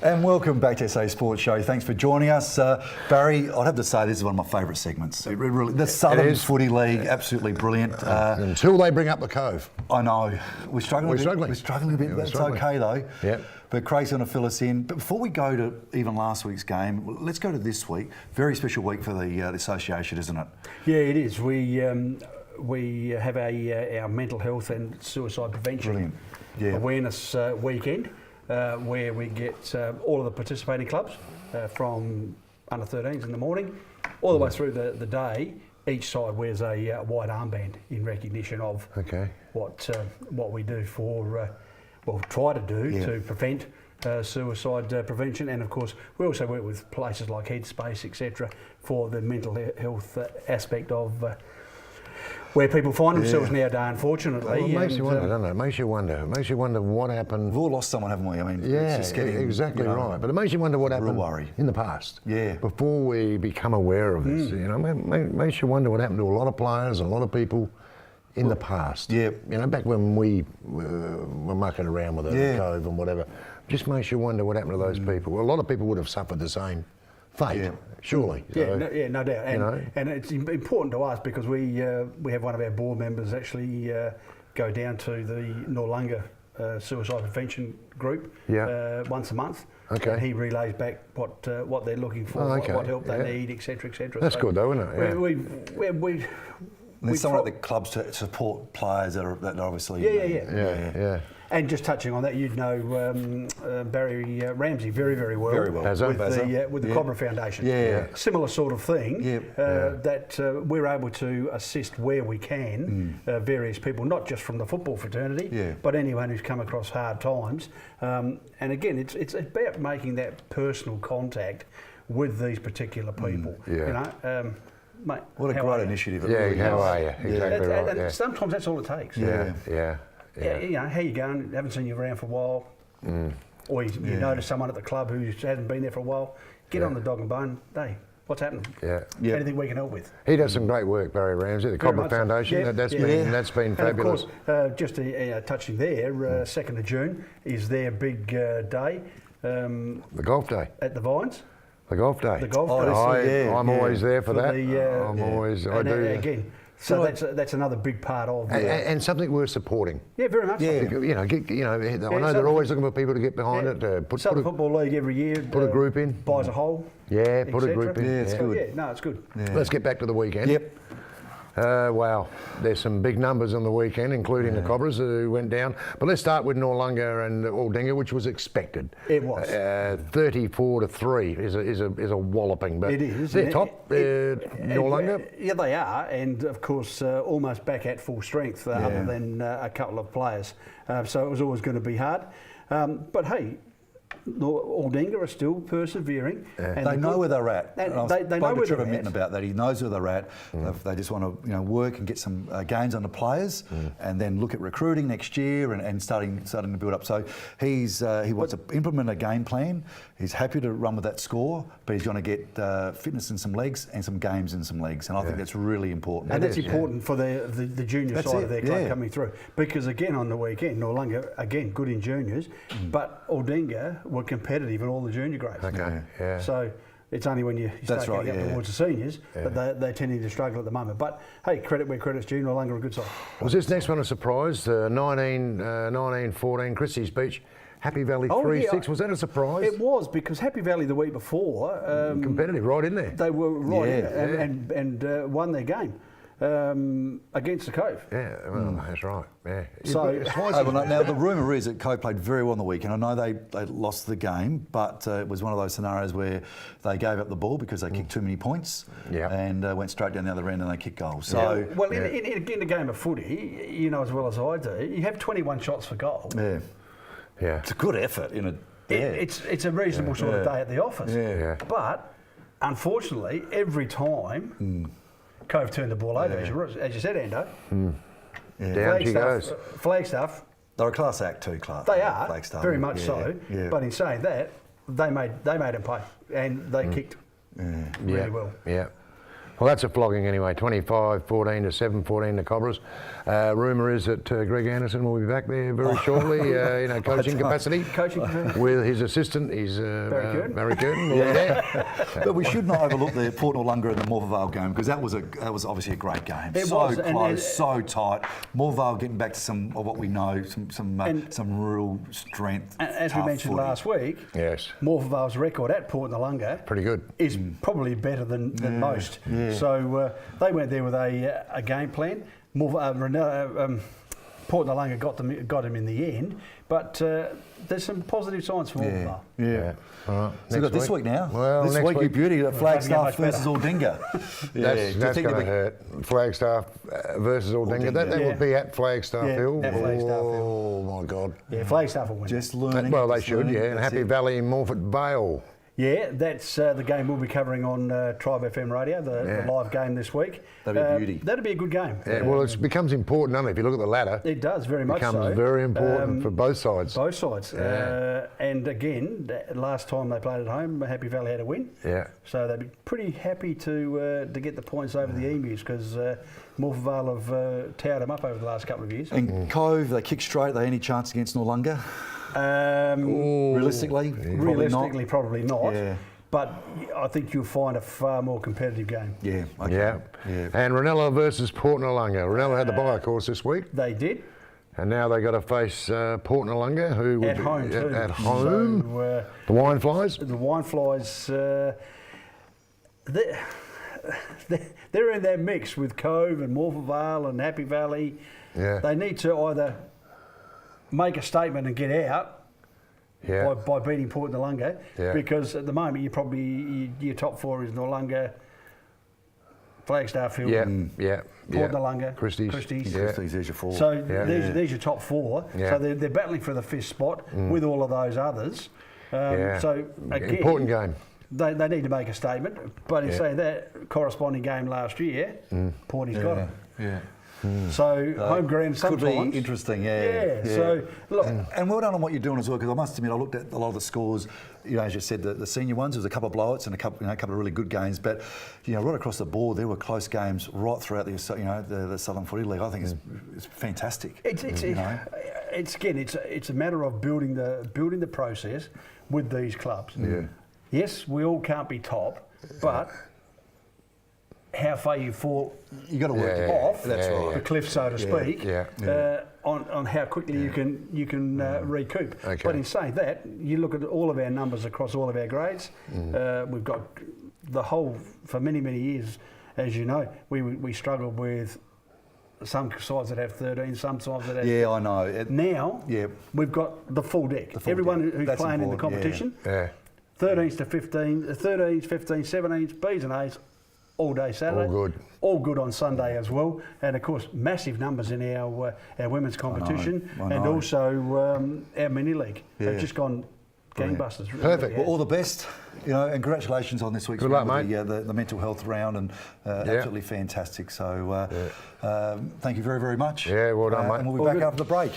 And welcome back to SA Sports Show. Thanks for joining us. Barry, I'd have to say this is one of my favourite segments. Really, the Southern Footy League, absolutely brilliant. Until they bring up the Cove. I know. We're struggling a bit. That's okay though. Yep. But Craig's going to fill us in. But before we go to even last week's game, let's go to this week. Very special week for the association, isn't it? Yeah, it is. We have our mental health and suicide prevention awareness weekend. Where we get all of the participating clubs from under 13s in the morning all the way through the day. Each side wears a white armband in recognition of what we do for, try to do to prevent suicide prevention. And of course we also work with places like Headspace, etc., for the mental health aspect of where people find themselves nowadays, unfortunately. Well, it makes you wonder, doesn't it? It makes you wonder. It makes you wonder what happened. We've all lost someone, haven't we? I mean, yeah, it's just getting, exactly right. But it makes you wonder what happened in the past. Yeah. Before we become aware of this, you know, makes you wonder what happened to a lot of players and a lot of people in the past. Yeah. You know, back when we were mucking around with the Cove and whatever, just makes you wonder what happened to those people. A lot of people would have suffered the same fate. Yeah. Surely. So, no doubt. And it's important to us because we have one of our board members actually go down to the Noarlunga suicide prevention group once a month. Okay. And he relays back what they're looking for, what help they need, etc., etc. That's good though, isn't it? Yeah. There's someone at the clubs to support players that are obviously... Yeah. And just touching on that, you'd know Barry Ramsey very, very well. Very well. With the Cobra Foundation. Yeah. Similar sort of thing, that we're able to assist where we can various people, not just from the football fraternity, but anyone who's come across hard times. And again, it's about making that personal contact with these particular people. You know, mate, what a great initiative. How are you? Exactly right. And sometimes that's all it takes. Yeah. You know, how you going? Haven't seen you around for a while. Or you notice someone at the club who hasn't been there for a while. Get on the dog and bone. Hey, what's happening? Anything we can help with. He does some great work,Ry Ramsey, the Cobra Foundation. That's been fabulous. And of course, just touching there, 2nd of June is their big day. The golf day. At the Vines. The golf day. The golf day. I'm always there for that. Again. So that's another big part of and something worth supporting. Yeah, very much. Yeah, I know they're always looking for people to get behind it. Southern Football League every year. Put a group in. Buys a hole. Yeah, put a group in. Yeah, it's good. Yeah, no, it's good. Yeah. Let's get back to the weekend. Yep. Wow, there's some big numbers on the weekend, including the Cobras who went down. But let's start with Noarlunga and Aldinga, which was expected. It was. 34-3 is a walloping, but it is. They're top, Noarlunga. Yeah, they are, and of course almost back at full strength, other than a couple of players. So it was always going to be hard. But hey, Aldinga are still persevering. And they know where they're at. They know where Trevor Mitten about that. He knows where they're at. They just want to work and get some gains on the players, and then look at recruiting next year and starting to build up. So he wants to implement a game plan. He's happy to run with that score, but he's going to get fitness in some legs and some games in some legs, and I think that's really important. And that's important for the junior side of their club coming through, because again on the weekend, Noarlunga again good in juniors, but Aldinga were competitive in all the junior grades. Okay. So it's only when you start getting up towards the seniors that they're tending to struggle at the moment. But hey, credit where credit's due. Noarlunga are a good side. Was this next one a surprise? 19-14, Christie's Beach. Happy Valley 3-6. Was that a surprise? It was, because Happy Valley the week before competitive, right in there. They were right in and won their game against the Cove. Yeah, well, that's right. Yeah. So now the rumour is that Cove played very well on the weekend. I know they lost the game, but it was one of those scenarios where they gave up the ball because they kicked too many points and went straight down the other end and they kicked goals. So in a game of footy, you know as well as I do, you have 21 shots for goal. Yeah, it's a good effort in a. It's a reasonable sort of day at the office. But unfortunately, every time Cove turned the ball over, as you said, Ando. Down she goes. Flagstaff. They're a class act too, Clark. They are Flagstaff. very much so. But in saying that, they made them pay, and they kicked really well. Yeah. Well, that's a flogging anyway, 25-14 to 7-14 to Cobras. Rumour is that Greg Anderson will be back there very shortly, coaching capacity. With his assistant, he's Barry Curtin. Will be there. But we should not overlook the Port Noarlunga and the Morphettvale game, because that was obviously a great game. It so was, close, so tight. Morphettvale getting back to some of what we know, some real strength. As we mentioned last week, yes, Morphettvale's record at Port Noarlunga pretty good. Is probably better than most. Yeah. So they went there with a game plan. Port Noarlunga got him in the end, but there's some positive signs for Morphettvale. Yeah. All right. So we've got this week now. Well, this week, you beauty, Flagstaff versus Aldinga. That's going to hurt. Flagstaff versus Aldinga. That would be at Flagstaff Hill. At Flagstaff Hill. Oh my God. Yeah, Flagstaff will win. Just learning. Well, they should. Yeah, and Happy Valley, Morfett Vale. Yeah, that's the game we'll be covering on Tribe FM Radio, the live game this week. That'd be a beauty. That'd be a good game. Yeah, well, it becomes important, doesn't it? If you look at the ladder, it does very much. Becomes very important for both sides. Both sides. Yeah. And again, last time they played at home, Happy Valley had a win. Yeah. So they'd be pretty happy to get the points over the Emus, because Morphettvale have towered them up over the last couple of years. And Cove, they kick straight. They any chance against Noarlunga? Realistically, probably not. Yeah. But I think you'll find a far more competitive game. Yeah. Okay. Yeah. And Ranella versus Port Noarlunga. Ranella had the bye, of course, this week. They did. And now they've got to face Port Noarlunga, who would at home too. At home. So, the Wine Flies. The Wine Flies. They're in that mix with Cove and Morphettvale and Happy Valley. Yeah. They need to either make a statement and get out by beating Port Noarlunga, because at the moment your top four is Noarlunga, Flagstaff Hill, Port Noarlunga, Christie's. Christie's is your four. So these are your top four. So they're battling for the fifth spot with all of those others. So again, important game. They need to make a statement. But in saying that, corresponding game last year, Porty's got it. Yeah. So home ground sometimes could be interesting, So look, and well done on what you're doing as well, because I must admit I looked at a lot of the scores. As you said, the senior ones, there was a couple of blowouts and a couple of really good games. But right across the board, there were close games right throughout the Southern Footy League. I think it's fantastic. It's a matter of building the process with these clubs. Yeah. Yes, we all can't be top, but how far you fall, you got to work off the cliff, so to speak. On how quickly you can recoup. Okay. But in saying that, you look at all of our numbers across all of our grades. We've got the whole for many years, as you know, we struggled with some sides that have 13, some sides that have. Yeah, I know. Now we've got the full deck. Everyone who's playing in the competition. 13s to 15, 13s, 15s, 17s, Bs and As, all day Saturday. All good. All good on Sunday as well. And of course, massive numbers in our women's competition, I know. and also our mini league. They've just gone gangbusters. Perfect. Well, all the best, and congratulations on this week's good luck, mate. The mental health round, and absolutely fantastic. So thank you very, very much. Yeah, well done, mate. And we'll be back after the break.